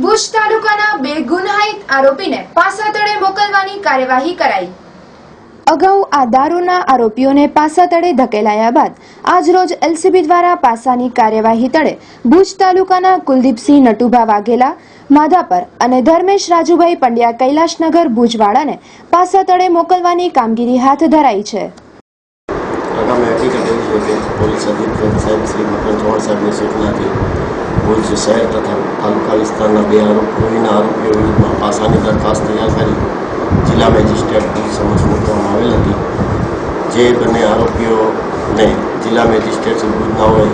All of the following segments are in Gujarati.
ભુજ તાલુકાના બે ગુનાહિત આરોપીને પાસા તળે મોકલવાની કાર્યવાહી કરાઈ। અગાઉ આ દારૂના આરોપીઓને પાસા તળે ધકેલાયા બાદ આજરોજ એલસીબી દ્વારા પાસાની કાર્યવાહી તળે ભુજ તાલુકાના કુલદીપસિંહ નટુભા વાઘેલા માધાપર અને ધર્મેશ રાજુભાઈ પંડ્યા કૈલાશનગર ભુજવાડાને પાસા તળે મોકલવાની કામગીરી હાથ ધરાઈ છે। આગામી હકીકત એવી છે કે પોલીસ અધિક્ષક સાહેબ શ્રી મકન ચૌહાણ સાહેબની સૂચનાથી ભુજ શહેર તથા તાલુકા વિસ્તારના બે આરોપીઓ વિરુદ્ધમાં પાસાની દરખાસ્ત તૈયાર કરી જિલ્લા મેજિસ્ટ્રેટ ભુજ સમક્ષ મૂકવામાં આવેલ હતી। જે બંને આરોપીઓને જિલ્લા મેજિસ્ટ્રેટ ભુજનાઓએ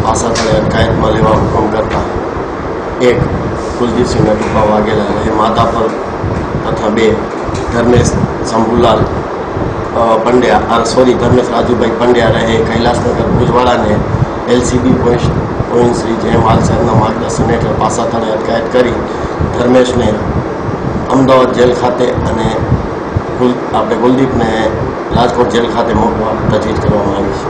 પાસા તળે અટકાયતમાં લેવા હુકમ કરતા એક કુલદીપસિંહ નટુભા વાઘેલા રહે માધાપર તથા બે ધર્મેશ શંભુલાલ પંડ્યા ધર્મેશ રાજુભાઈ પંડ્યા રહે કૈલાશનગર ભુજવાડાને એલસીબી પોઈન્ટ શ્રી જય માલ સાહેબના માર્ગદર્શન હેઠળ પાસા તળે અટકાયત કરી ધર્મેશને અમદાવાદ જેલ ખાતે અને કુલદીપને રાજકોટ જેલ ખાતે મોકવા તજવીજ કરવામાં આવી છે।